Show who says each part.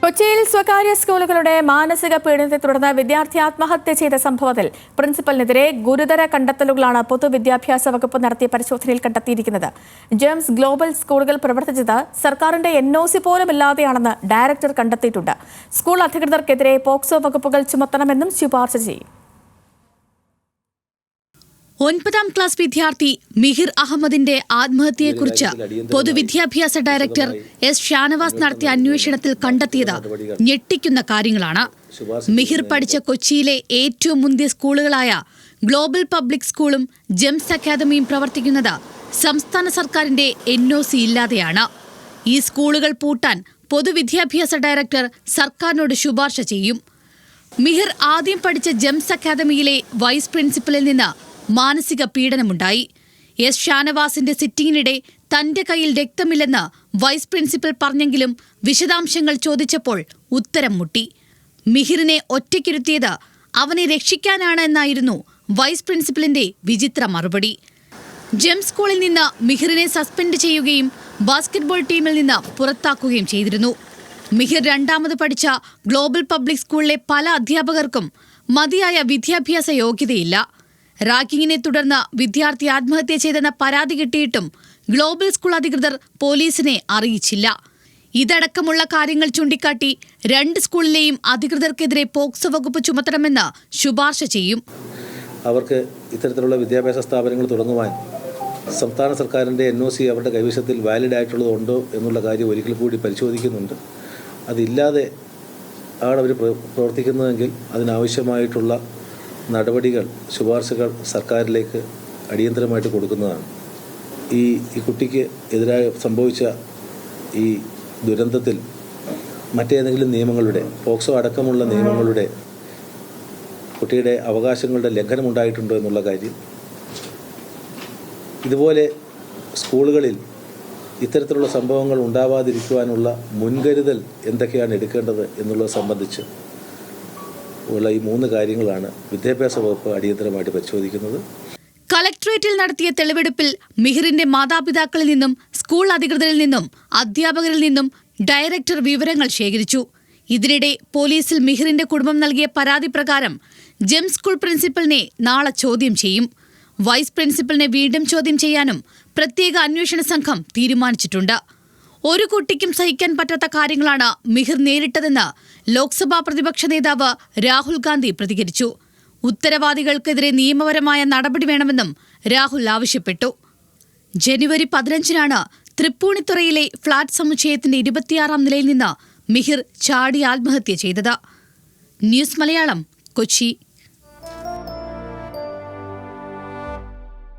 Speaker 1: കൊച്ചിയിൽ സ്വകാര്യ സ്കൂളുകളുടെ മാനസിക പീഡനത്തെ തുടർന്ന് വിദ്യാർത്ഥി ആത്മഹത്യ ചെയ്ത സംഭവത്തിൽ പ്രിൻസിപ്പലിനെതിരെ ഗുരുതര കണ്ടെത്തലുകളാണ് പൊതുവിദ്യാഭ്യാസ വകുപ്പ് നടത്തിയ പരിശോധനയിൽ കണ്ടെത്തിയിരിക്കുന്നത്. ജെംസ് ഗ്ലോബൽ സ്കൂളുകൾ പ്രവർത്തിച്ചത് സർക്കാരിന്റെ NOC പോലുമില്ലാതെയാണെന്ന് ഡയറക്ടർ കണ്ടെത്തിയിട്ടുണ്ട്. സ്കൂൾ അധികൃതർക്കെതിരെ പോക്സോ വകുപ്പുകൾ ചുമത്തണമെന്നും ശുപാർശ ചെയ്യും.
Speaker 2: 9ാം ക്ലാസ് വിദ്യാർത്ഥി മിഹിർ അഹമ്മദിന്റെ ആത്മഹത്യയെക്കുറിച്ച് പൊതുവിദ്യാഭ്യാസ ഡയറക്ടർ S. ഷാനവാസ് നടത്തിയ അന്വേഷണത്തിൽ കണ്ടെത്തിയത് ഞെട്ടിക്കുന്ന കാര്യങ്ങളാണ്. മിഹിർ പഠിച്ച കൊച്ചിയിലെ ഏറ്റവും മുന്തിയ സ്കൂളുകളായ ഗ്ലോബൽ പബ്ലിക് സ്കൂളും ജെംസ് അക്കാദമിയും പ്രവർത്തിക്കുന്നത് സംസ്ഥാന സർക്കാരിന്റെ NOC ഇല്ലാതെയാണ്. ഈ സ്കൂളുകൾ പൂട്ടാൻ പൊതുവിദ്യാഭ്യാസ ഡയറക്ടർ സർക്കാരിനോട് ശുപാർശ ചെയ്യും. മിഹിർ ആദ്യം പഠിച്ച ജെംസ് അക്കാദമിയിലെ വൈസ് പ്രിൻസിപ്പലിൽ നിന്ന് മാനസിക പീഡനമുണ്ടായി. S. ഷാനവാസിന്റെ സിറ്റിംഗിനിടെ തന്റെ കയ്യിൽ രക്തമില്ലെന്ന് വൈസ് പ്രിൻസിപ്പൽ പറഞ്ഞെങ്കിലും വിശദാംശങ്ങൾ ചോദിച്ചപ്പോൾ ഉത്തരം മുട്ടി. മിഹിറിനെ ഒറ്റയ്ക്കിരുത്തിയത് അവനെ രക്ഷിക്കാനാണ് എന്നായിരുന്നു വൈസ് പ്രിൻസിപ്പലിന്റെ വിചിത്ര മറുപടി. ജെംസ് സ്കൂളിൽ നിന്ന് മിഹിറിനെ സസ്പെൻഡ് ചെയ്യുകയും ബാസ്കറ്റ്ബോൾ ടീമിൽ നിന്ന് പുറത്താക്കുകയും ചെയ്തിരുന്നു. മിഹിർ രണ്ടാമത് പഠിച്ച ഗ്ലോബൽ പബ്ലിക് സ്കൂളിലെ പല അധ്യാപകർക്കും മതിയായ വിദ്യാഭ്യാസ യോഗ്യതയില്ല. റാഗിങ്ങിനെ തുടർന്ന് വിദ്യാർത്ഥി ആത്മഹത്യ ചെയ്തെന്ന പരാതി കിട്ടിയിട്ടും ഗ്ലോബൽ സ്കൂൾ അധികൃതർ പോലീസിനെ അറിയിച്ചില്ല. ഇതടക്കമുള്ള കാര്യങ്ങൾ ചൂണ്ടിക്കാട്ടി 2 സ്കൂളിലെയും അധികൃതർക്കെതിരെ പോക്സോ വകുപ്പ് ചുമത്തണമെന്ന് ശുപാർശ ചെയ്യും.
Speaker 3: അവർക്ക് ഇത്തരത്തിലുള്ള വിദ്യാഭ്യാസ സ്ഥാപനങ്ങൾ തുടങ്ങുവാൻ സംസ്ഥാന സർക്കാരിൻ്റെ NOC അവരുടെ കൈവശത്തിൽ വാലിഡ് ആയിട്ടുള്ളതുണ്ടോ എന്നുള്ള കാര്യം ഒരിക്കൽ കൂടി പരിശോധിക്കുന്നുണ്ട്. അതില്ലാതെ ആണ് അവർ പ്രവർത്തിക്കുന്നതെങ്കിൽ അതിനാവശ്യമായിട്ടുള്ള നടപടികൾ, ശുപാർശകൾ സർക്കാരിലേക്ക് അടിയന്തരമായിട്ട് കൊടുക്കുന്നതാണ്. ഈ കുട്ടിക്ക് എതിരായി സംഭവിച്ച ഈ ദുരന്തത്തിൽ മറ്റേതെങ്കിലും നിയമങ്ങളുടെ, പോക്സോ അടക്കമുള്ള നിയമങ്ങളുടെ കുട്ടിയുടെ അവകാശങ്ങളുടെ ലംഘനമുണ്ടായിട്ടുണ്ടോ എന്നുള്ള കാര്യം, ഇതുപോലെ സ്കൂളുകളിൽ ഇത്തരത്തിലുള്ള സംഭവങ്ങൾ ഉണ്ടാവാതിരിക്കുവാനുള്ള മുൻകരുതൽ എന്തൊക്കെയാണ് എടുക്കേണ്ടത് എന്നുള്ളത് സംബന്ധിച്ച് ഉള്ള ഈ 3 കാര്യങ്ങളാണ് വിദ്യാഭ്യാസ വകുപ്പ് അടിയന്തരമായിട്ട് പരിശോധിക്കുന്നത്.
Speaker 2: കളക്ടറേറ്റിൽ നടത്തിയ തെളിവെടുപ്പിൽ മിഹിറിന്റെ മാതാപിതാക്കളിൽ നിന്നും സ്കൂൾ അധികൃതരിൽ നിന്നും അധ്യാപകരിൽ നിന്നും ഡയറക്ടർ വിവരങ്ങൾ ശേഖരിച്ചു. ഇതിനിടെ പോലീസിൽ മിഹിറിന്റെ കുടുംബം നൽകിയ പരാതി പ്രകാരം ജെംസ് സ്കൂൾ പ്രിൻസിപ്പലിനെ നാളെ ചോദ്യം ചെയ്യും. വൈസ് പ്രിൻസിപ്പലിനെ വീണ്ടും ചോദ്യം ചെയ്യാനും പ്രത്യേക അന്വേഷണ സംഘം തീരുമാനിച്ചിട്ടുണ്ട്. ഒരു കുട്ടിക്കും സഹിക്കാൻ പറ്റാത്ത കാര്യങ്ങളാണ് മിഹിർ നേരിട്ടതെന്ന് ലോക്സഭാ പ്രതിപക്ഷ നേതാവ് രാഹുൽ ഗാന്ധി പ്രതികരിച്ചു. ഉത്തരവാദികൾക്കെതിരെ നിയമപരമായ നടപടി വേണമെന്നും രാഹുൽ ആവശ്യപ്പെട്ടു. ജനുവരി 15-നാണ് തൃപ്പൂണിത്തുറയിലെ ഫ്ളാറ്റ് സമുച്ചയത്തിന്റെ 26ാം നിലയിൽ നിന്ന് മിഹിർ ചാടി ആത്മഹത്യ ചെയ്തത്. ന്യൂസ് മലയാളം, കൊച്ചി.